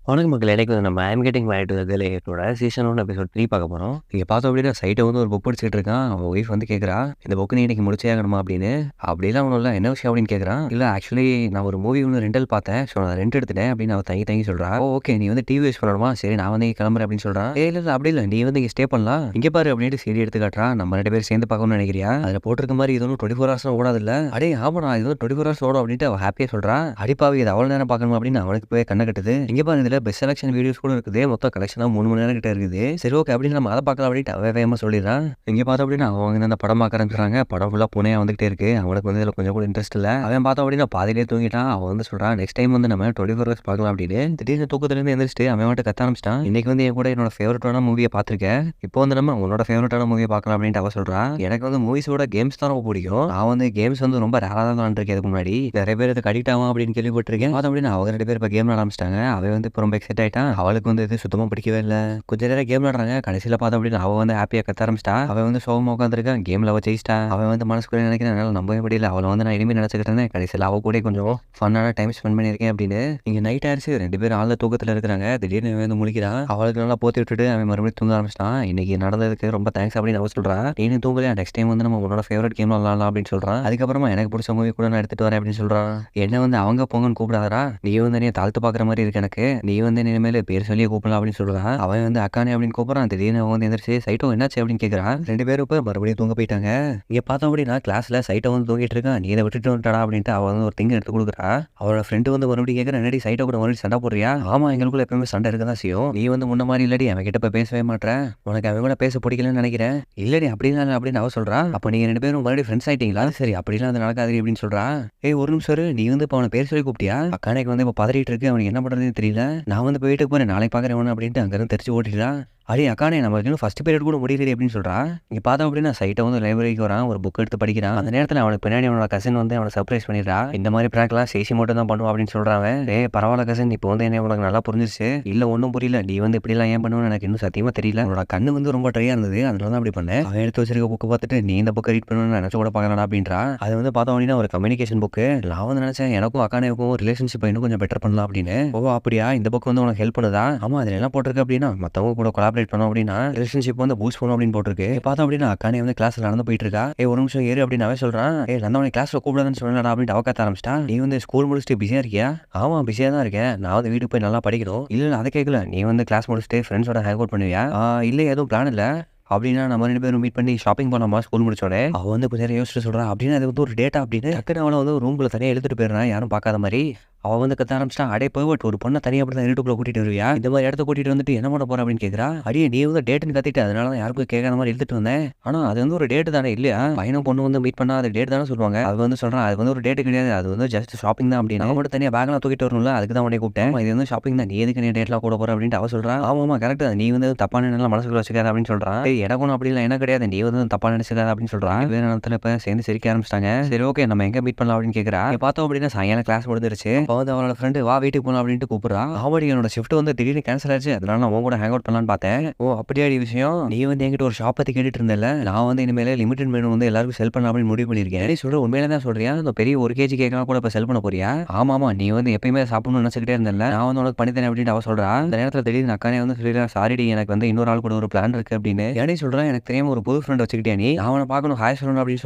வணக்கம் மக்களே. இன்னைக்கு வந்து நம்ம I am getting married to the girl season 1 episode 3 பார்க்க போறோம். இங்க பார்த்தோம் அப்படின்னா சைட்ட வந்து ஒரு புக் படிச்சுட்டு இருக்கான். அவன் ஒய்ஃப் வந்து கேட்குறா, "இந்த புக் நீ இன்னைக்கு முடிச்சே ஆகணுமா?" அப்படின்னு. அப்படிலாம் ஒண்ணும் இல்ல. என்ன விஷயம் அப்படின்னு கேட்குறான். "இல்ல ஆக்சுவலி நான் ஒரு மூவி ஒண்ணு ரெண்டல் பார்த்தேன். ஸோ நான் ரெண்ட் எடுத்துட்டேன்" அப்படின்னு அவ தயங்கி தயங்கி சொல்றா. "ஓ ஓகே, நீ வந்து டிவி யூஸ் பண்ணணுமா? சரி நான் வந்து இங்க கிளம்புறேன்" அப்படின்னு சொல்றான். "ஏய் இல்ல அப்படி இல்ல. நீ வந்து இங்க ஸ்டே பண்ணலாம். இங்க பாரு" அப்படின்ட்டு சீடி எடுத்து காட்டுறான். "நம்ம 2 பேரும் சேர்ந்து பார்க்கணும்னு நினைக்கிறியா? அதுல போட்டிருக்க மாதிரி இது ஒன்றும் 24 ஹவர்ஸ்லாம் ஓடாதுல்ல." "அடே ஆமாடா, இது வந்து 24 ஹவர்ஸ் ஓடும்" அப்படின்ட்டு அவ ஹாப்பியா சொல்றா. "அடிப்பாவி, இது அவ்வளவு நேரம் பார்க்கணுமா?" அப்படின்னு அவனுக்கு போய் கண்ண கட்டுது. இங்க பாரு, இதுல பெஸ்ட் செலக்ஷன் வீடியோஸ் கூட இருக்குது. மொத்தம் கலெக்ஷனா 3 மணி நேரம் கிட்ட இருக்குது. சரி ஓகே அப்படின்னு நம்ம அதை பார்க்கலாம் அப்படின்ட்டு அவன் வேகமா சொல்லிடுறான். இங்க பார்த்தோம் அப்படின்னா அவங்க வந்து அந்த படம் பார்க்க ஆரம்பிச்சுறாங்க. படம் ஃபுல்லா புனையா வந்துகிட்டே இருக்கு. அவனுக்கு வந்து இதுல கொஞ்சம் கூட இன்ட்ரெஸ்ட் இல்ல. அவன் பார்த்தோம் அப்படின்னா பாதியிலே தூங்கிட்டான். அவன் வந்து சொல்றான், நெக்ஸ்ட் டைம் வந்து நம்ம 24 ஹவர்ஸ் பார்க்கலாம் அப்படின்னு. திடீர்னு தூக்கத்துல இருந்து எந்திரிச்சிட்டு அவன் மட்டும் கத்த ஆரம்பிச்சிட்டான். இன்னைக்கு வந்து என் கூட என்னோட ஃபேவரட்டான மூவியை பார்த்திருக்கேன். இப்போ வந்து நம்ம உன்னோட ஃபேவரட்டான மூவியை பார்க்கலாம் அப்படின்ட்டு அவ சொல்றா. எனக்கு வந்து மூவிஸோட கேம்ஸ் தான் ரொம்ப பிடிக்கும். நான் வந்து கேம்ஸ் வந்து ரொம்ப ரேரா தான் விளாண்டுருக்கேன். இதுக்கு முன்னாடி நிறைய பேர் இதுக்கு அடிக்ட் ஆகும் அப்படின்னு கேள்விப்பட்டிருக்கேன். பார்த்தோம் அப்படின்னா அவங்க 2 பேர் இப்போ கேம் விளாட ஆரம்பிச்சிட்டாங்க. அவன் வந்து இப்போ ரொம்ப எக்ஸைட் ஆயிட்டான். அவளுக்கு வந்து இது சுத்தமா பிடிக்கவே இல்ல. கொஞ்ச நேரம் கேம் விளையாடுறாங்க. கடைசியில பார்த்தோம் அப்படின்னா அவ வந்து ஹாப்பியா கத்த ஆரம்பிச்சிட்டா. அவன் வந்து சோகமா உட்காந்துருக்கான். கேம்ல அவ ஜெயிச்சிட்டா. அவன் வந்து மனசுக்குள்ள நினைக்கிறேன், என்னால நம்பவே முடியல. அவளை வந்து நான் இனிமே நினைச்சுக்கிட்டு இருந்தேன். கடைசியில அவ கூட கொஞ்சம் ஃபன்னான டைம் ஸ்பெண்ட் பண்ணியிருக்கேன் அப்படின்னு. இங்க நைட் ஆயிடுச்சு. 2 பேரும் ஆழ்ந்த தூக்கத்துல இருக்கிறாங்க. திடீர்னு அவன் வந்து முழிக்கிறான். அவளுக்கு நல்லா போத்தி விட்டுட்டு அவன் மறுபடியும் தூங்க ஆரம்பிச்சிட்டான். இன்னைக்கு நடந்ததுக்கு ரொம்ப தேங்க்ஸ் அப்படின்னு அவ சொல்றா. நீனும் தூங்கலையா? நெக்ஸ்ட் டைம் வந்து நம்ம உன்னோட ஃபேவரட் கேம் விளாடலாம் அப்படின்னு சொல்றான். அதுக்கப்புறமா எனக்கு பிடிச்ச மூவி கூட நான் எடுத்துட்டு வரேன் அப்படின்னு சொல்றான். என்ன வந்து அவங்க போங்கன்னு கூப்பிடாதடா, நீ வந்து என்னைய தாழ்த்து பாக்குற மாதிரி இருக்கு எனக்கு. நீ வந்து இனிமேல் பேர் சொல்லியே கூப்பிடலாம் அப்படின்னு சொல்றான். அவன் வந்து அக்கானே அப்படின்னு கூப்பிடுறான். திடீர்னு அவன் வந்து எந்திரிச்சு, சைட்டோ என்னாச்சு அப்படின்னு கேட்குறான். 2 பேரும் இப்போ மறுபடியும் தூங்க போயிட்டாங்க. இங்கே பார்த்தோம் அப்படின்னா கிளாஸ்ல சைட்டோ வந்து தூங்கிட்டு இருக்கான். நீ இதை விட்டுட்டு வந்துட்டா அப்படின்ட்டு அவன் வந்து ஒரு திங்க எடுத்து கொடுக்குறா. அவளோட ஃப்ரெண்டு வந்து மறுபடியும் கேட்குற, என்னடி சைட்டோ கூட மறுபடியும் சண்டை போடுறியா? ஆமா, எங்களுக்குள்ள எப்பவுமே சண்டை இருக்க தான் செய்யும். நீ வந்து முன்ன மாதிரி இல்லடி, அவன் கிட்ட போய் பேசவே மாட்டேன். உனக்கு அவன் கூட பேச பிடிக்கலன்னு நினைக்கிறேன். இல்லடி அப்படிலாம் இல்லை அப்படின்னு அவ சொல்றா. அப்போ நீங்க 2 பேரும் மறுபடியும் ஃப்ரெண்ட்ஸ் ஆயிட்டீங்களா? சரி அப்படிலாம் அது நடக்காது அப்படின்னு சொல்றா. ஏய் ஒரு நிமிஷம் இரு, நீ வந்து இப்போ அவனை பேர் சொல்லி கூப்பிட்டியா? அக்கானைக்கு வந்து இப்போ பதறிட்டு இருக்கு. அவனுக்கு என்ன பண்றதுன்னு தெரியல. நான் வந்து போய் வீட்டுக்கு போறேன், நாளைக்கு பார்க்குறேன் அப்படின்ட்டு அங்கேருந்து தெரிச்சு ஓட்டிடுறான். அடே அக்கானே, நமக்கு இன்னும் ஃபர்ஸ்ட் பீரியட் கூட முடியலையே அப்படின்னு சொல்றான். இங்க பார்த்தோம் அப்படின்னா சைட்டை வந்து லைப்ரரிக்கு வரான். ஒரு புக் எடுத்து படிக்கிறான். அந்த நேரத்தில் அவனுக்கு பின்னாடி அவனோட கசின் வந்து அவனை சர்ப்ரைஸ் பண்ணிடுறா. இந்த மாதிரி பிராங்க்லாம் சேசி மட்டும் தான் பண்ணுவோம் அப்படின்னு சொல்றான். டேய் பரவாயில்ல கசின், இப்போ வந்து என்ன உனக்கு நல்லா புரிஞ்சிருச்சு. இல்ல ஒன்றும் புரியல, நீ வந்து இப்படிலாம் ஏன் பண்ணுவேன்னு எனக்கு இன்னும் சத்தியமா தெரியல. உன்னோட கண்ணு வந்து ரொம்ப ட்ரையா இருந்தது, அதனால தான் அப்படி பண்ணேன். அவன் எடுத்து வச்சிருக்க புக்கு பார்த்துட்டு நீ இந்த புக்கை ரீட் பண்ணணும்னு நினைச்சு கூட பார்க்கலடா அப்படின்றா. அது வந்து பார்த்தோம் அப்படின்னா ஒரு கம்யூனிகேஷன் புக்கு. நான் வந்து நினைச்சேன் எனக்கும் அக்கானேவுக்கும் ரிலேஷன்ஷிப் இன்னும் கொஞ்சம் பெட்டர் பண்ணலாம் அப்படின்னு. ஓ அப்படியா, இந்த புக் வந்து உனக்கு ஹெல்ப் பண்ணுதா? ஆமா, அதில் என்ன போட்டிருக்கு அப்படின்னா மற்றவங்க கூட கொலாபரேட் பண்ணோம் அப்படின்னா ரிலேஷன்ஷிப் வந்து பூஸ்ட் பண்ணும் அப்படின்னு போட்டிருக்கு. பார்த்தோம் அப்படின்னா அக்கானே வந்து கிளாஸ்ல நடந்து போயிட்டு இருக்கா. ஒரு நிமிஷம் ஏறு அப்படின்னு அவன் சொல்றான். நான் உனக்கு கிளாஸ்ல கூப்பிடாதுன்னு சொல்லலடா அப்படின்னு அவ கத்த ஆரம்பிச்சிட்டா. நீ வந்து ஸ்கூல் முடிச்சுட்டு பிஸியா இருக்கியா? ஆமா பிஸியா தான் இருக்கேன். நான் வந்து வீட்டுக்கு போய் நல்லா படிக்கணும். இல்ல அதை கேட்கல, நீ வந்து கிளாஸ் முடிச்சுட்டு ஃப்ரெண்ட்ஸோட ஹேங் அவுட் பண்ணுவியா? இல்லை எதுவும் பிளான் இல்லை. அப்படின்னா நம்ம 2 பேரும் மீட் பண்ணி ஷாப்பிங் போனோமா ஸ்கூல் முடிச்சோடனே? அவ வந்து கொஞ்சம் நேரம் யோசிச்சுட்டு சொல்றான். அப்படின்னா அது வந்து ஒரு டேட்டா அப்படின்னு டக்குன்னு அவளை வந்து ஒரு ரூம்குள்ள தனியாக எடுத்துட்டு போயிடுறான், யாரும் பார்க்காத மாதிரி. அவ வந்து கத்த ஆரம்பிச்சிட்டா. அடே போய்வட், ஒரு பொண்ணை தனியாக அப்படி தான் இருட்டுக்குள்ள கூட்டிட்டு வருவியா? இந்த மாதிரி இடத்த கூட்டிட்டு வந்துட்டு என்ன பண்ண போற அப்படின்னு கேட்குறா. அடியே நீ வந்து டேட்டுன்னு கத்திட்டு அதனால தான் யாருக்கும் கேட்காத மாதிரி இழுத்துட்டு வந்தேன். ஆனால் அது வந்து ஒரு டேட்டு தானே இல்லையா? பையனும் பொண்ணு வந்து மீட் பண்ணா அது டேட் தானே சொல்லுவாங்க. அது வந்து சொல்றான், அது வந்து ஒரு டேட்டு கிடையாது, அது வந்து ஜஸ்ட் ஷாப்பிங் தான் அப்படின்னு. அவன் மட்டும் தனியாக பேக்லாம் தூக்கிட்டு வரணும்ல, அதுக்கு தான் உடனே கூப்பிட்டேன். இது வந்து ஷாப்பிங் தான், நீ எதுக்கு நீ டேட்லாம் கூட போற அப்படின்ட்டு அவ சொல்றான். ஆமாமா கரெக்ட் தான், நீ வந்து தப்பான எண்ணெல்லாம் மனசுக்குள்ள வச்சுக்காத அப்படின்னு சொல்றான். எனக்கு ஒன்றும் அப்படி இல்லை, என்ன கிடையாது, நீ வந்து தப்பா நினைச்சுக்காத அப்படின்னு சொல்றான். வேற நேரத்தில் இப்போ சேர்ந்து சிரிக்க ஆரம்பிச்சிட்டாங்க. சரி ஓகே நம்ம எங்க மீட் பண்ணலாம் அப்படின்னு கேட்குறா. பார்த்தோம் அப்படின்னா சாயங்காலம் கிளாஸ் முடிஞ்சிருச்சு. அப்போ வந்து அவனோட ஃப்ரெண்டு வா வீட்டுக்கு போகலாம் அப்படின்ட்டு கூப்பிடுறா. ஆமாடி என்னோட ஷிஃப்ட் வந்து திடீர்னு கேன்சல் ஆச்சு, அதனால நான் உன் கூட ஹேங் அவுட் பண்ணலான்னு பார்த்தேன். ஓ அப்படியாடி விஷயம், நீ வந்து என்கிட்ட ஒரு ஷாப் பத்தி கேட்டுட்டு இருந்தல, நான் வந்து இனிமேல் லிமிடெட் மெனு வந்து எல்லாருக்கும் செல் பண்ணலாம் அப்படின்னு முடிவு பண்ணியிருக்கேன். நீ சொல்ற உண்மையில தான் சொல்றியா? இந்த பெரிய 1 kg கேக்கலாம் கூட இப்போ செல் பண்ண போறியா? ஆமாமா, நீ வந்து எப்பயுமே சாப்பிடணும்னு நினைச்சுக்கிட்டே இருந்தல, நான் வந்து உனக்கு பண்ணித்தரேன் அப்படின்னு அவ சொல்றா. அந்த நேரத்தில் திடீர்னு அக்கானே வந்து சொல்லிடுறா, சாரிடி எனக்கு வந்து இன்னொரு ஆள் கூட ஒரு பிளான் இருக்கு அப்படின்னு. ஏனே சொல்றேன், எனக்கு தெரியாம ஒரு புது ஃப்ரெண்ட் வச்சுக்கிட்டே நீ, நான் அவனை பார்க்கணும் ஹாய் சொல்லணும் அப்படின்னு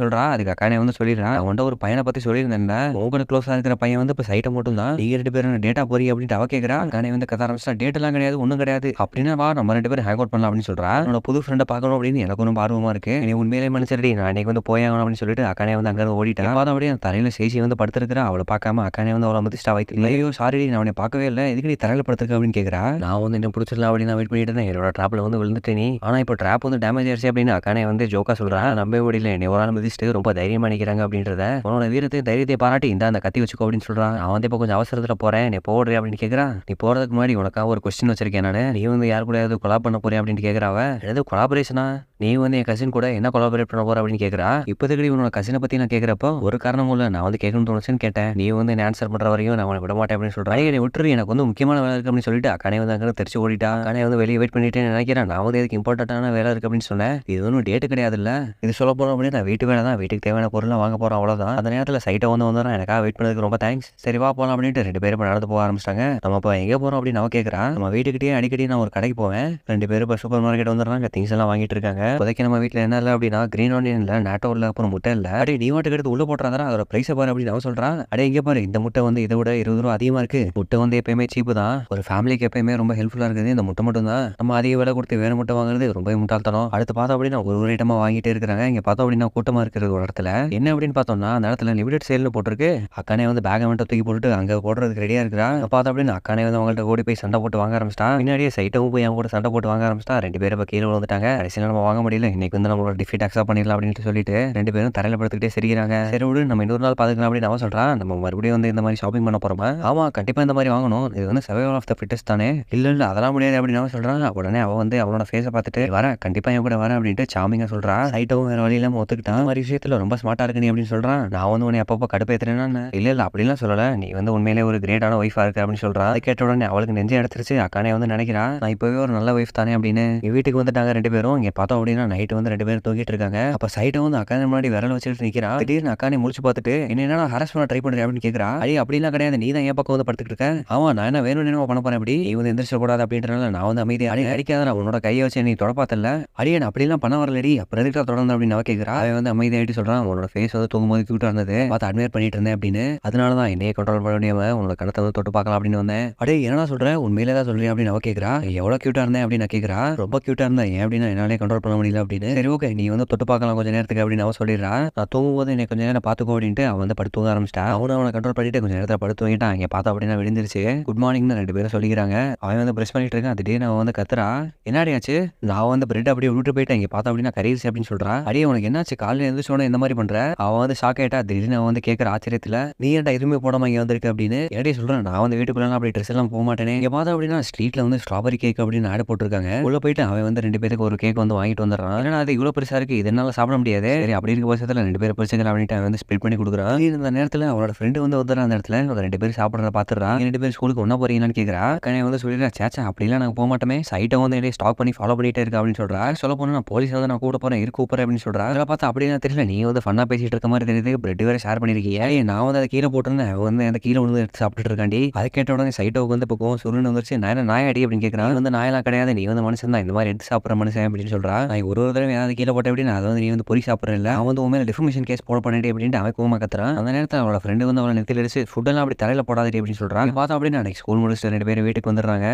சொல்றா. அதுக்கு அக்கானே வந்து சொல்லிடுறா, அவன்கிட்ட ஒரு பையனை பத்தி சொல்லியிருந்தேன்ல, உங்க கூட க்ளோஸா இருக்கிற பையன் வந்து இப்போ சைட்டை மட்டும் தான், நீங்க 2 பேரும் டேட்டா போறீங்க அப்படின்ட்டு அவ கேட்குறா. அக்கானே வந்து கத்த ஆரம்பிச்சிட்டா, டேட் எல்லாம் கிடையாது ஒன்றும் கிடையாது, அப்படின்னா வா நம்ம 2 பேரும் ஹேங் அவுட் பண்ணலாம் அப்படின்னு சொல்றா. என்னோட புது ஃப்ரெண்டை பார்க்கணும் அப்படின்னு எனக்கு ஒன்றும் ஆர்வமா இருக்கு, நீ உண்மையிலே மனுஷடி, நான் இன்னைக்கு வந்து போயாகணும் அப்படின்னு சொல்லிட்டு அக்கானே வந்து அங்கே ஓடிட்டா. பார்த்தா அப்படியே தரையில சேசி வந்து படுத்திருக்கிறா. அவளை பார்க்காம அக்கானே வந்து அவளை மதிச்சிட்டா வைத்து. ஐயோ சாரி, நான் அவனை பார்க்கவே இல்லை, எதுக்கு நீ தரையில படுத்திருக்க அப்படின்னு கேட்குறா. நான் வந்து என்ன பிடிச்சிடலாம் அப்படின்னு நான் வெயிட் பண்ணிட்டு இருந்தேன், என்னோட ட்ராப்ல வந்து விழுந்துட்டேன் நீ, ஆனால் இப்போ ட்ராப் வந்து டேமேஜ் ஆயிடுச்சு அப்படின்னு அக்கானே வந்து ஜோக்கா சொல்றா. நம்பவே முடியல, என்னை ஒரு ஆள் மதிச்சுட்டு ரொம்ப தைரியமா நிற்கிறாங்க அப்படின்றத, உன்னோட வீரத்தை தைரியத்தை பாராட்டி இந்த அந்த கத்தி வச்சுக்கோ அப்படின்னு சொல்றான். அவன் வந்து இப்போ கொஞ்சம் அவசரத்தில் போறேன், நீ போடுறியா அப்படின்னு கேட்குறான். நீ போறதுக்கு முன்னாடி உனக்காக ஒரு கொஸ்டின் வச்சிருக்கேன் நானு, நீ வந்து யார் கூட ஏதாவது கொலாப் பண்ண போறியா அப்படின்னு கேட்குறாவ. ஏதாவது கொலாபரேஷனா? நீ வந்து என் கசின் கூட என்ன கொலாபரேட் பண்ண போற அப்படின்னு கேட்குறா. இப்போதைக்கு உன்னோட கசினை பத்தி நான் கேட்குறப்போ ஒரு காரணமும் இல்லை, நான் வந்து கேட்கணும்னு தோணுச்சுன்னு கேட்டேன், நீ வந்து என்ன ஆன்சர் பண்ற வரையும் நான் உனக்கு விட மாட்டேன் அப்படின்னு சொல்றேன். என்னை விட்டுரு, எனக்கு வந்து முக்கியமான வேலை இருக்கு அப்படின்னு சொல்லிட்டு அக்கானே வந்து அங்கே தெரிச்சு ஓடிட்டா. அக்கானே வந்து வெளியே வெயிட் பண்ணிட்டு நினைக்கிறேன், நான் வந்து எதுக்கு இம்பார்ட்டன்டான வேலை இருக்கு அப்படின்னு சொன்னேன். இது ஒன்றும் டேட்டு கிடையாது இல்லை, இது சொல்ல போறோம் அப்படின்னு நான் வீட்டு வேலை தான், வீட்டுக்கு தேவையான பொருள்லாம் வாங்க போறோம் அவ்வளோதான். அந்த நேரத்தில் சைட்டை வந்து வந்துடும், எனக்காக வெயிட் பண்ணதுக்கு ரொம்ப தேங்க்ஸ், சரி வா போகலாம் அப்படின்ட்டு 2 பேரும் இப்ப நடந்து போக ஆரம்பிச்சிட்டாங்க. நம்ம இப்ப எங்க போறோம் அப்படின்னு அவ கேட்கறா. நம்ம வீட்டுக்கிட்டயே அடிக்கடி நான் ஒரு கடைக்கு போவேன். 2 பேரும் இப்ப சூப்பர் மார்க்கெட் வந்துடுறாங்க. திங்ஸ் எல்லாம் வாங்கிட்டு இருக்காங்க. இப்போதைக்கு நம்ம வீட்ல என்ன இல்ல அப்படின்னா கிரீன் ஆனியன் இல்ல, நாட்டோ இல்ல, அப்புறம் முட்டை இல்ல. அடே நீ வாட்டுக்கு எடுத்து உள்ள போட்டுறாதா, அதோட பிரைஸ பாரு அப்படின்னு அவ சொல்றா. அடே இங்க பாரு, இந்த முட்டை வந்து இதை விட ₹20 அதிகமா இருக்கு. முட்டை வந்து எப்பயுமே சீப்பு தான். ஒரு ஃபேமிலிக்கு எப்பயுமே ரொம்ப ஹெல்ப்ஃபுல்லா இருக்குது இந்த முட்டை மட்டும் தான். நம்ம அதிக விலை கொடுத்து வேற முட்டை வாங்குறது ரொம்ப முட்டாள்தனம். அடுத்து பார்த்தோம் அப்படின்னா ஒரு ஐட்டமா வாங்கிட்டே இருக்காங்க. இங்க பார்த்தோம் அப்படின்னா கூட்டமா இருக்கிறது ஒரு இடத்துல என்ன அப்படின்னு பார்த்தோம்னா அந்த இடத்துல லிமிடெட் சேல்னு போட்டிருக்கு. அக்கானே வந்து பேக் மட்டும் தூக்கி போட்டுட்டு அங்க போடுறதுக்கு ரெடியா இருக்கிறா. பார்த்தோம் அப்படின்னா அக்கானே வந்து அவங்கள்ட்ட ஓடி போய் சண்டை போட்டு வாங்க ஆரம்பிச்சிட்டா. பின்னாடியே சைட்டவும் போய் அவங்க கூட சண்டை போட்டு வாங்க ஆரம்பிச்சிட்டா. 2 பேரும் இப்போ கீழே விழுந்துட்டாங்க. கடைசியில் நம்ம வாங்க முடியல, இன்னைக்கு வந்து நம்மளோட டிஃபீட் அக்செப்ட் பண்ணிடலாம் அப்படின்னு சொல்லிட்டு 2 பேரும் தரையில படுத்துக்கிட்டே சிரிக்கிறாங்க. சரி விடு, நம்ம இன்னொரு நாள் பாத்துக்கலாம் அப்படின்னு அவன் சொல்றான். நம்ம மறுபடியும் வந்து இந்த மாதிரி ஷாப்பிங் பண்ண போறோமா? ஆமா கண்டிப்பா இந்த மாதிரி வாங்கணும், இது வந்து சர்வைவல் ஆஃப் த ஃபிட்டஸ்ட் தானே. இல்ல அதெல்லாம் முடியாது அப்படின்னு அவன் சொல்றான். உடனே அவன் வந்து அவனோட ஃபேஸை பார்த்துட்டு வர கண்டிப்பா என் கூட வர அப்படின்ட்டு சாமிங்கா சொல்றா. சைட்டவும் வேற வழி இல்லாம ஒத்துக்கிட்டான். இந்த மாதிரி விஷயத்துல ரொம்ப ஸ்மார்ட்டா இருக்கு நீ அப்படின்னு சொல்றான். நான் வந்து உன்னை அப்பப்போ கடுப்பேத்துறேன்னா இல்ல அப்படிலாம் சொல்லல, நீ வந்து உண்மையிலே ஒரு கிரேட்டான ஒய்ஃபா இருக்கு அப்படின்னு சொல்றான். அதை கேட்ட உடனே அவளுக்கு நெஞ்சு எடுத்துருச்சு. அக்கானே வந்து நினைக்கிறா நான் இப்பவே ஒரு நல்ல ஒய்ஃப் தானே அப்படின்னு. வீட்டுக்கு வந்துட்டாங்க 2 பேரும். இங்க பார்த்தோம் அப்படின்னா நைட்டு வந்து 2 பேரும் தூங்கிட்டு இருக்காங்க. அப்ப சைட்டை வந்து அக்கானே முன்னாடி விரல் வச்சுட்டு நிக்கிறா. திடீர்னு அக்கானே முடிச்சு பார்த்துட்டு என்ன ஹராஸ் பண்ண ட்ரை பண்றேன் அப்படின்னு கேட்கறா. அடி அப்படிலாம் கிடையாது, நீ தான் என் பக்கம் வந்து படுத்துட்டு இருக்க. ஆமா நான் என்ன வேணும் என்ன பண்ண போறேன், அப்படி நீ வந்து எந்திரிச்ச கூடாது அப்படின்றனால நான் வந்து அமைதியா அடி அடிக்காத, உன்னோட கையை வச்சு நீ தொடப்பாத்தல அடியே, நான் அப்படிலாம் பண்ண வரலடி, அப்புறம் எதுக்கு தொடர்ந்து அப்படின்னு அவ கேட்கறா. அவன் வந்து அமைதியாயிட்டு சொல்றான், உன்னோட ஃபேஸ் வந்து தூங்கும்போது கியூட்டா இருந்தது, பார்த்து அட்மையர் பண்ணிட்டு இருந்தேன் அப்படின்னு. அதனாலதான் என்னையே கண்ட்ரோல் பண்ண முடியாம உன்னோட கணத்தை வந்து தொட்டு பார்க்கலாம் அப்படின்னு வந்தேன். அடே என்னடா சொல்றேன், உண்மையிலே தான் சொல்றேன் அப்படின்னு அவ கேட்கறா. எவ்வளவு கியூட்டா இருந்தேன் அப்படின்னு நான் கேட்கறா. ரொம்ப கியூட்டா இருந்தேன், ஏன் அப்படின்னா என்னாலே கண்ட்ரோல் பண்ண முடியல அப்படின்னு. சரி ஓகே நீ வந்து தொட்டு பார்க்கலாம் கொஞ்சம் நேரத்துக்கு அப்படின்னு அவ சொல்லிடுறா. நான் தூங்கும்போது என்னை கொஞ்சம் நேரம் பார்த்துக்கோ அப்படின்ட்டு அவன் வந்து படுத்து தூங்க ஆரம்பிச்சிட்டா. அவனை கண்ட்ரோல் பண்ணிட்டு கொஞ்சம் நேரத்தில் படுத்து தூங்கிட்டான். இங்கே பார்த்தா அப்படின்னா விழுந்துருச்சு. குட் மார்னிங்னு 2 பேரும் சொல்லிக்கிறாங்க. அவன் வந்து பிரஷ் பண்ணிட்டு இருக்கான். திடீர்னு அவன் வந்து கத்துறா. என்னாடியாச்சு? நான் வந்து பிரெட் அப்படியே விட்டு போயிட்டேன். இங்கே பார்த்தா அப்படின்னா கரீஸ் அப்படின்னு சொல்றா. அடியே உனக்கு என்னாச்சு, காலையில் எழுந்திரிச்சோட இந்த மாதிரி பண்ற? அவன் வந்து ஷாக் ஆயிட்டா. திடீர்னு அவன் வந்து கேட்கற ஆச்சரியத்துல நீ ஏன்டா எதுவுமே போடாம இங்கே வந்திருக்கு அப்படின்னு. என்னடி சொல்றேன், நான் வந்து வீட்டுக்குள்ள அப்படி ட்ரெஸ் எல்லாம் போக மாட்டேனே. இங்கே பார்த்தா அப்படின்னா ஸ்ட்ரீட்ல வந்து ஸ்ட்ராபெரி கேக் அப்படின்னு ஆட் போட்டிருக்காங்க. உள்ள போயிட்டு அவன் வந்து 2 பேருக்கு ஒரு கேக் வந்து வாங்கிட்டு வந்துடுறான். ஏன்னா அது இவ்வளவு பெருசா இருக்கு, இதனால சாப்பிட முடியாது. சரி அப்படி இருக்க பட்சத்தில் 2 பேரும் பிடிச்சிக்கலாம் அப்படின்ட்டு அவன் வந்து ஸ்பிளிட் பண்ணி கொடுக்குறான். இந்த நேரத்தில் அவனோட ஃப்ரெண்டு வந்து வந்துடுறான். அந்த இடத்துல 2 பேரும் சாப்பிட்றத பார்த்துறான். 2 பேரும் ஸ்கூலுக்கு ஒன்னா போறீங்கன்னு கேட்கறா. கனே வந்து சொல்லிடுறா, சேச்சா அப்படிலாம் நாங்கள் போக மாட்டோமே, சைட்டை வந்து என்னைய ஸ்டாக் பண்ணி ஃபாலோ பண்ணிட்டே இருக்கா அப்படின்னு சொல்றா. சொல்ல போனா நான் போலீஸ் வந்து நான் கூட போறேன், இருக்கு கூப்பிடுறேன் அப்படின்னு சொல்றா. அதெல்லாம் பார்த்தா அப்படின்னா தெரியல, நீ வந்து ஃபன்னா பேசிட்டு இருக்க மாதிரி தெரியுது, பிரெட் வேற ஷேர் பண்ணிருக்கீங்க. நான் வந்து அதை கீழே போட்டிருந்தேன், வந்து அந்த கீழே வந்து எடுத்து சாப்பிட்டு இருக்காண்டி. அதை கேட்ட உடனே சைட்டோவுக்கு வந்து இப்போ கோவம் சுருன்னு வந்துருச்சு. நான் என்ன நாய் அடி அப்படின்னு கேட்கறான். வந்து நாயெல்லாம் கிடையாது, நீ வந்து மனுஷன் தான், இந்த மாதிரி எடுத்து சாப்பிட்ற மனுஷன் அப்படின்னு சொல்றா. நான் ஒரு தடவை ஏதாவது கீழே போட்ட அப்படின்னு அதை வந்து நீ வந்து பொறி சாப்பிட்றேன் இல்லை, அவன் வந்து உண்மையில டிஃபர்மேஷன் கேஸ் போட பண்ணிட்டு அப்படின்ட்டு அவன் கோவமா கத்துறான். அந்த நேரத்தில் அவளோட ஃப்ரெண்டு வந்து அவளை நெத்தில அடிச்சு ஃபுட்டெல்லாம் அப்படி தலையில போடாதே அப்படின்னு சொல்றான். பார்த்தா அப்படின்னா அன்னைக்கு ஸ்கூல் முடிச்சுட்டு 2 பேரும் வீட்டுக்கு வந்துடுறாங்க.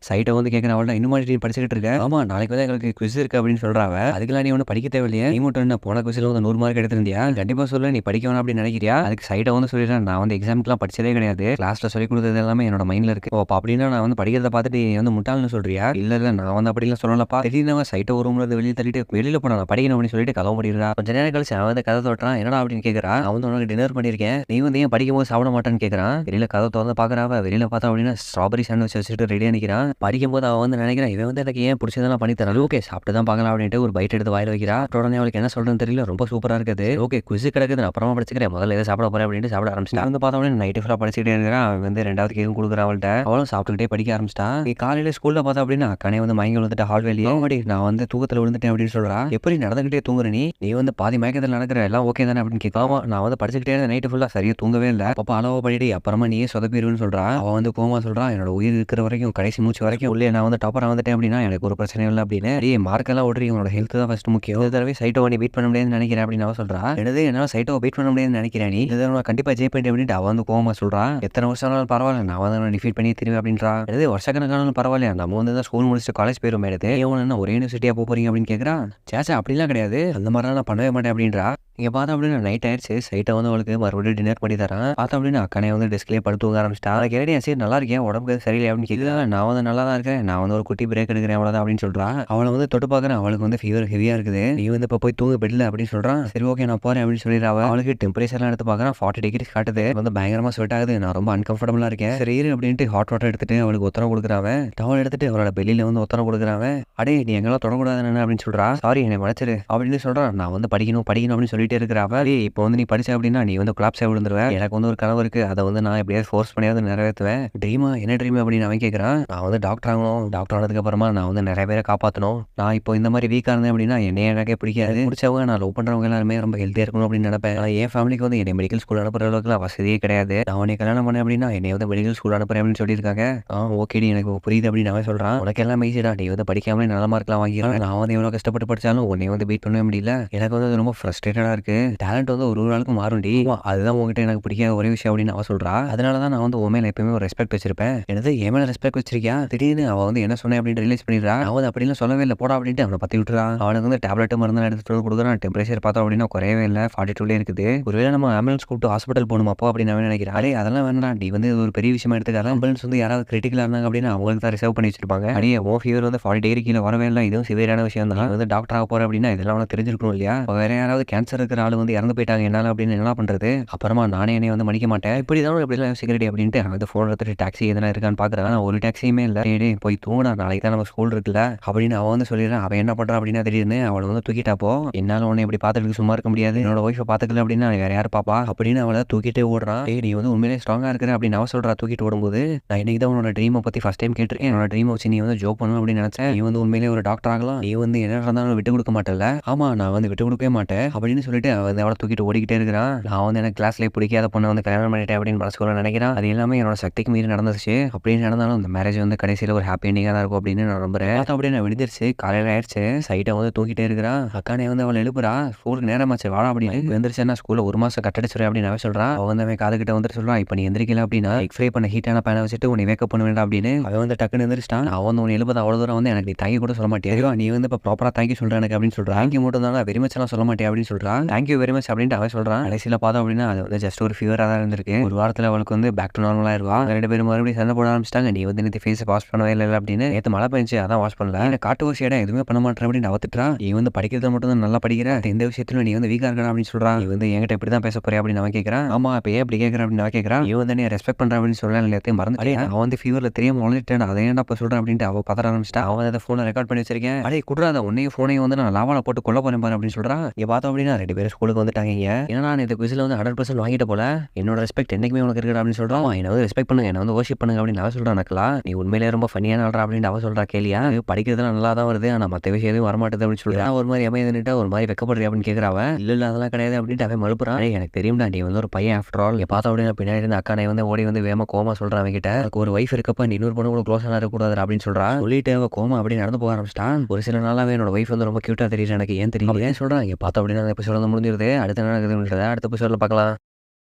சைட்டை வந்து கேட்கறேன், அவள்கிட்ட இன்னும் நீ படிச்சுட்டு இருக்க? ஆமா நாளைக்கு வந்து எங்களுக்கு குவிஸ் இருக்கு அப்படின்னு சொல்றாவ. அதுக்கெல்லாம் நீ ஒன்றும் படிக்க தேவையில்லையே, நீ மட்டும் என்ன போன குவிஸ்ல வந்து 100 மார்க் எடுத்திருந்தியா? கண்டிப்பா சொல்ல, நீ படிக்க வேணாம் அப்படின்னு நினைக்கிறியா? அதுக்கு சைட்டை வந்து சொல்லிடுறேன், நான் வந்து எக்ஸாம்க்குலாம் படிச்சதே கிடையாது, கிளாஸ்ல சொல்லி கொடுத்தது எல்லாமே என்னோட மைண்ட்ல இருக்கு. அப்போ அப்படின்னா நான் வந்து படிக்கிறத பார்த்துட்டு நீ வந்து முட்டாள்னு சொல்றியா? இல்ல நான் வந்து அப்படிலாம் சொல்லலப்பா. திடீர்னு சைட்டை ஒரு ரூம்ல வெளியே தள்ளிட்டு வெளியில போனா நான் படிக்கணும் அப்படின்னு சொல்லிட்டு கதவு முடிக்கிறா. கொஞ்ச நேரம் கழிச்சு அவன் வந்து கதை தொட்டுறான். என்னடா அப்படின்னு கேட்கறா. அவன் வந்து உனக்கு டின்னர் பண்ணியிருக்கேன், நீ வந்து ஏன் படிக்கும் போது சாப்பிட மாட்டேன்னு கேட்கறான். வெளியில கதை திறந்து பாக்குறாவ. வெளியில பார்த்தா அப்படின்னா ஸ்ட்ராபெரி சாண்ட்விச் வச்சுட்டு ரெடியா நிக்கிறான். படிக்கும் போது அவன் நினைக்கிறேன் இவன் வந்து எனக்கு ஏன் பிடிச்சதெல்லாம் பண்ணி தரல. ஓகே சாப்பிட்டு தான் பார்க்கலாம் அப்படின்ட்டு ஒரு பைட் எடுத்து வாயில வைக்கிறா. உடனே அவளுக்கு என்ன சொல்றதுன்னு தெரியல, ரொம்ப சூப்பரா இருக்குது. ஓகே குவிஸ் கிடக்குது, நான் அப்புறமா படிச்சுக்கிறேன், முதல்ல எதை சாப்பிட போறேன் அப்படின்ட்டு சாப்பிட ஆரம்பிச்சிட்டா. வந்து பார்த்தா உடனே நைட்டு ஃபுல்லா படிச்சுட்டே இருக்கிறான். அவன் வந்து 2வது கேக்கும் கொடுக்குறான் அவள்கிட்ட. அவளும் சாப்பிட்டுக்கிட்டே படிக்க ஆரம்பிச்சிட்டா. நீ காலையில ஸ்கூல்ல பார்த்தா அப்படின்னா அக்கானே வந்து மயங்கி விழுந்துட்டு ஹால்வேலியே நான் வந்து தூக்கத்தில் விழுந்துட்டேன் அப்படின்னு சொல்றா. எப்படி நடந்துகிட்டே தூங்குற நீ வந்து பாதி மயக்கத்தில் நடக்கிற, எல்லாம் ஓகே தானே அப்படின்னு கேட்காம. நான் வந்து படிச்சுக்கிட்டே இருந்த நைட்டு ஃபுல்லா சரியா தூங்கவே இல்லை, அப்போ அளவா பண்ணிட்டு அப்புறமா நீயே சொதப்பிடுன்னு சொல்றா. அவன் வந்து கோமா சொல்றான், என்னோட உயிர் இருக்கிற வரைக்கும் கடைசி மூச்சு வரைக்கும் உள்ளே நான் வந்து டாப்பரா வந்துட்டேன் அப்படின்னா எனக்கு ஒரு பிரச்சனை இல்லை அப்படின்னு. அடியே மார்க்கெல்லாம் ஓடுறீ, உன்னோட ஹெல்த் தான் ஃபர்ஸ்ட் முக்கியம். ஒரு தடவை சைட்டோ நீ பீட் பண்ண முடியாதுன்னு நினைக்கிறேன் அப்படின்னு அவன் சொல்றா. என்னால் சைட்டோ பீட் பண்ண முடியாதுன்னு நினைக்கிறேன், நீ இதை கண்டிப்பா ஜெயிப்பேன் அப்படின்ட்டு அவன் வந்து கோவமா சொல்றான். எத்தனை வருஷம் ஆனாலும் பரவாயில்ல, நான் வந்து டிஃபீட் பண்ணி திரும்பி அப்படின்றா. எது வருஷக்கணக்கானாலும் பரவாயில்லையா, நம்ம வந்து தான் ஸ்கூல் முடிச்சுட்டு காலேஜ் போயிடும் எடுத்து என்ன ஒரே யூனிவர்சிட்டியா போறீங்க அப்படின்னு கேட்கறான். சேச்சா அப்படிலாம் கிடையாது, அந்த மாதிரிலாம் நான் பண்ணவே மாட்டேன் அப்படின்றா. இங்கே பார்த்தா அப்படின்னா நைட் ஆயிடுச்சு. சைட்டை வந்து அவளுக்கு மறுபடியும் டின்னர் பண்ணி தரான். பார்த்தா அப்படின்னா அக்கனே வந்து டெஸ்க்லேயே படுத்து தூங்க ஆரம்பிச்சிட்டா. அதுக்கு ஏறடி சரி நல்லா இருக்கேன், உடம்புக்கு சரியில்லை அப்படின்னு கேட்கல. நான் வந்து நல்லா தான் இருக்கேன், நான் வந்து ஒரு குட்டி பிரேக் எடுக்கிறேன் அவ்வளோதான் அப்படின்னு சொல்றா. அவளை வந்து தொட்டு பார்க்குறேன், அவளுக்கு வந்து ஃபீவர் ஹெவியா இருக்குது, நீ வந்து இப்போ போய் தூங்க பெட்ல அப்படின்னு சொல்றான். சரி ஓகே நான் போறேன் அப்படின்னு சொல்லிடுறா. அவளுக்கு டெம்பரேச்சர்லாம் எடுத்து பார்க்குறான், 40 டிகிரி காட்டுது, வந்து பயங்கரமா ஸ்வெட் ஆகுது, நான் ரொம்ப அன்கம்ஃபர்டபுளா இருக்கேன். சரி இரு அப்படின்ட்டு ஹாட் வாட்டர் எடுத்துட்டு அவளுக்கு உத்தரவு கொடுக்குறாவன். டவல் எடுத்துட்டு அவளோட பெல்லியில வந்து உத்தரவு கொடுக்குறாவன். அடே நீ எங்கெல்லாம் தொடக்கூடாது அப்படின்னு சொல்றா. சாரி என்னை மறைச்சிரு அப்படின்னு சொல்றான். நான் வந்து படிக்கணும் அப்படின்னு சொல்லிட்டே இருக்கிறாவ. இப்போ வந்து நீ படிச்ச அப்படின்னா நீ வந்து கொலாப்ஸாக விழுந்துருவேன், எனக்கு வந்து ஒரு கனவு இருக்கு, அதை வந்து நான் எப்படியாவது ஃபோர்ஸ் பண்ணியாவது நிறைவேற்றுவேன். ட்ரீமா என்ன ட்ரீம் அப்படின்னு அவன் கேட்கறான். நான் வந்து வந்து டாக்டர் ஆகணும். டாக்டர் ஆனதுக்கப்புறமா நான் வந்து நிறைய பேரை காப்பாற்றணும். நான் இப்போ இந்த மாதிரி வீக்காக இருந்தேன் அப்படின்னா என்னைய எனக்கே பிடிக்காது. பிடிச்சவங்க நான் லவ் பண்ணுறவங்க எல்லாருமே ரொம்ப ஹெல்த்தியாக இருக்கணும் அப்படின்னு நினைப்பேன். ஆனால் என் ஃபேமிலிக்கு வந்து என்னை மெடிக்கல் ஸ்கூல் அனுப்புற அளவுக்குலாம் வசதியே கிடையாது. நான் உன்னை கல்யாணம் பண்ணேன் அப்படின்னா என்னை வந்து மெடிக்கல் ஸ்கூல் அனுப்புறேன் அப்படின்னு சொல்லியிருக்காங்க. ஓகேடி எனக்கு புரியுது அப்படின்னு அவன் சொல்கிறான். உனக்கு எல்லாம் ஈஸிடா, நீ வந்து படிக்காமலே நல்ல மார்க்லாம் வாங்கிடுறேன். நான் வந்து எவ்வளோ கஷ்டப்பட்டு படித்தாலும் உன்னை வந்து பீட் பண்ணவே முடியல. எனக்கு வந்து அது ரொம்ப ஃப்ரஸ்ட்ரேட்டடாக இருக்குது. டேலண்ட் வந்து ஒரு நாளுக்கு மாறும்டி. அதுதான் உங்ககிட்ட எனக்கு பிடிக்காத ஒரே விஷயம் அப்படின்னு அவன் சொல்கிறா. அதனால தான் நான் வந்து உன் மேலே எப்பயுமே ஒரு ரெஸ்பெக்ட் வச்சிருப்பேன். எனது என் மேலே ரெஸ்பெக்ட் வச்சிருக்கியா? திடீர்னு அவன் வந்து என்ன சொன்னேன் அப்படின்னு ரியலைஸ் பண்ணிடுறா. அவன் வந்து அப்படிலாம் சொல்லவே இல்லை போடா அப்படின்ட்டு அவனை பற்றி விட்டுறான். அவனுக்கு வந்து டேப்லெட் மருந்து எடுத்துட்டு வந்து கொடுக்குறான். டெம்பரேச்சர் பார்த்தோம் அப்படின்னா குறையவே இல்லை, 42 இருக்குது. ஒருவேளை நம்ம ஆம்புலன்ஸ் கூப்பிட்டு ஹாஸ்பிட்டல் போகணும் அப்போ அப்படின்னு அவன் நினைக்கிறான். அடே அதெல்லாம் வேணா, நீ வந்து ஒரு பெரிய விஷயமா எடுத்துக்காத. ஆம்புலன்ஸ் வந்து யாராவது கிரிட்டிக்கலாக இருந்தாங்க அப்படின்னா அவங்களுக்கு தான் ரிசர்வ் பண்ணி வச்சிருப்பாங்க. அடியே ஓ ஃபீவர் வந்து 40 டிகிரி கீழே வரவே இல்லை, இதுவும் சிவியரான விஷயம் தான். வந்து டாக்டர் ஆக போற அப்படின்னா இதெல்லாம் அவனுக்கு தெரிஞ்சிருக்கணும் இல்லையா? வேற யாராவது கேன்சர் இருக்கிற ஆள் வந்து இறந்து போயிட்டாங்க என்னால அப்படின்னு என்ன பண்றது? அப்புறமா நானே என்னை வந்து மன்னிக்க மாட்டேன். இப்படிதான் இப்படிலாம் சிகரெட் அப்படின்ட்டு அவன் வந்து ஃபோன் எடுத்துட்டு டாக்ஸி எதனா இருக்கான்னு பாக்குறான். ஒரு டாக்ஸியுமே இல்லை. டேய் போய் தூங்குடா, நாளைக்கு தான் நம்ம ஸ்கூல் இருக்குல்ல அப்படின்னு அவன் வந்து சொல்லிடுறான். அவன் என்ன பண்றான் அப்படின்னா திடீர்னு அவளை வந்து தூக்கிட்டாப்போ, என்னால உன்னை இப்படி பார்த்துட்டு சும்மா இருக்க முடியாது, என்னோட ஒய்ஃபை பார்த்துக்கல அப்படின்னா வேற யார் பாப்பா அப்படின்னு அவளை தூக்கிட்டே ஓடுறான். நீ வந்து உண்மையிலே ஸ்ட்ராங்கா இருக்கிற அப்படின்னு அவன் சொல்றா. தூக்கிட்டு ஓடும்போது நான் இன்னைக்கு தான் உன்னோட ட்ரீமை பத்தி ஃபர்ஸ்ட் டைம் கேட்டிருக்கேன். என்னோட ட்ரீமை வச்சு நீ வந்து ஜோக் பண்ணணும் அப்படின்னு நினைச்சேன். நீ வந்து உண்மையிலே ஒரு டாக்டர் ஆகலாம், நீ வந்து என்ன இருந்தாலும் விட்டு கொடுக்க மாட்டேன்ல? ஆமா, நான் வந்து விட்டு கொடுக்கவே மாட்டேன் அப்படின்னு சொல்லிட்டு அவன் வந்து அவளை தூக்கிட்டு ஓடிக்கிட்டே இருக்கிறான். நான் வந்து எனக்கு கிளாஸ்லேயே பிடிக்காத பொண்ணை வந்து கல்யாணம் பண்ணிட்டேன் அப்படின்னு மனசுக்குள்ள நினைக்கிறான். அது எல்லாமே என்னோட சக்திக்கு மீறி நடந்துச்சு. அப்படின்னு நடந்தாலும் இந்த மேரேஜ் வந்து கடைசியில் ஒரு ஹாப்பி எண்டிங்காக தான் இருக்கும் அப்படின்னு நான் நம்புறேன். அப்படியே நான் விழுந்துருச்சு, காலையில் ஆயிடுச்சு. சைட்டை வந்து தூக்கிட்டே இருக்கிறான். அக்கானே வந்து அவளை எழுப்புறா. ஸ்கூலுக்கு நேரமாச்சு வாடா அப்படின்னு. எந்திரிச்சா ஸ்கூலில் 1 மாசம் கட்டடிச்சுறேன் அப்படின்னு அவன் சொல்றான். அவன் வந்து அவன் காது கிட்ட வந்துட்டு சொல்றான், இப்போ நீ எந்திரிக்கல அப்படின்னா எக் ஃப்ரை பண்ண ஹீட்டான பேனை வச்சுட்டு உன்னை வேக்கப் பண்ண வேண்டாம் அப்படின்னு. அவன் வந்து டக்குன்னு எந்திரிச்சிட்டான். அவன் வந்து உன்னை எழுப்பது அவ்வளோ தூரம் வந்து எனக்கு நீ தேங்க்யூ கூட சொல்ல மாட்டேன். நீ வந்து இப்போ ப்ராப்பராக தேங்க்யூ சொல்கிறேன் எனக்கு அப்படின்னு சொல்கிறான். தேங்க்யூ மட்டும் தான், வெரி மச் எல்லாம் சொல்ல மாட்டேன் அப்படின்னு சொல்கிறான். தேங்க்யூ வெரி மச் அப்படின்ட்டு அவன் சொல்கிறான். கடைசியில் பார்த்தோம் அப்படின்னா அது வந்து ஜஸ்ட் ஒரு ஃபீவராக தான் இருந்திருக்கு. ஒரு வாரத்தில் அவளுக்கு வந்து பேக் டு நார்மலாக இருவா. 2 பேரும் மறுபடியும் சண்டை போட ஆரம்பிச்சிட்டாங்க. நீ வந்து நேற்று ஃபேஸை வாஷ் பண்ணவே இல்லை அப்படின்னு. நேற்று மழை பெஞ்சு அதான் வாஷ் பண்ணல. காட்டு வாசி இடம் எதுவுமே பண்ண மாட்டேன் அப்படின்னு அவத்துட்டா. நீ வந்து படிக்கிறது மட்டும் தான் நல்லா படிக்கிற, எந்த விஷயத்திலும் நீ வந்து வீக்காக இருக்கா அப்படின்னு சொல்கிறான். நீ வந்து என்கிட்ட இப்படி தான் பேச போறியா அப்படின்னு அவன் கேட்குறான். ஆமா, இப்போ ஏன் இப்படி கேட்குறேன் அப்படின்னு அவன் கேட்குறான். நீ வந்து நீ ரெஸ்பெக்ட் பண்ணுற அப்படின்னு சொல்லலாம், எல்லாத்தையும் மறந்து அவன் வந்து ஃபீவரில் தெரியாம வளர்ந்துட்டேன், அதை ஏன்டா இப்போ சொல்கிறேன் அப்படின்ட்டு அவள் பதற ஆரம்பிச்சிட்டா. அவன் அதை ஃபோனை ரெக்கார்ட் பண்ணி வச்சிருக்கேன். அடே குடுறாத, உன்னையும் ஃபோனையும் வந்து நான் லாவால போட்டு கொல்ல போறேன் பாரு அப்படின்னு சொல்கிறான். இங்கே பார்த்தோம் அப்படின்னா 2 பேரும் ஸ்கூலுக்கு வந்துட்டாங்க. ஏன்னா நான் இந்த குவிஸில் வந்து 100% வாங்கிட்ட போல, என்னோட ரெஸ்பெக்ட் என்னைக்குமே உனக்கு இருக்கா அப்படின்னு சொல்கிறான். என்னை வந்து ரெஸ்பெக்ட் பண்ணுங்க, என்னை வந்து வர்ஷிப் பண்ணுங்க அப்படின்னு அவன் சொல்கிறான். நக்கலா, நீ உண்மையிலே ரொம்ப ஃபன்னியான ஆள்றா அப்படின்னு அவன் சொல்கிறா. கேளியா, படிக்கிறதுலாம் நல்லா தான் வருது, ஆனால் மற்ற விஷயம் எதுவும் வரமாட்டேது அப்படின்னு சொல்கிறான். ஒரு மாதிரி அமைதிட்டா ஒரு மாதிரி வெக்கப்படுறியா அப்படின்னு கேட்குறாவ. இல்லை அதெல்லாம் கிடையாது அப்படின்ட்டு அவன் மறுப்புறான். எனக்கு தெரியும்டா, நீ வந்து ஒரு பையன் ஆஃப்டர் ஆல். பார்த்தோம் அப்படின்னா பின்னாடி இருந்த அக்கானை வந்து ஓடி வந்து வேமா கோமா சொல்கிறான் அவன் கிட்ட. ஒரு வைஃப் இருக்கப்ப நீ இன்னொரு பொண்ணு கூட க்ளோஸாக இருக்கக்கூடாது அப்படின்னு சொல்கிறான். சொல்லிட்டு அவன் கோமா அப்படி நடந்து போக ஆரம்பிச்சிட்டான். ஒரு சில நாளாவே என்னோட வைஃப் வந்து ரொம்ப கியூட்டாக தெரியுது எனக்கு, ஏன் தெரியும் ஏன் சொல்கிறான். இங்கே பார்த்தோம் அப்படின்னா எபிசோட முடிஞ்சிருது. அடுத்த நாள் அடுத்த எபிசோடில் பார்க்கலாம்.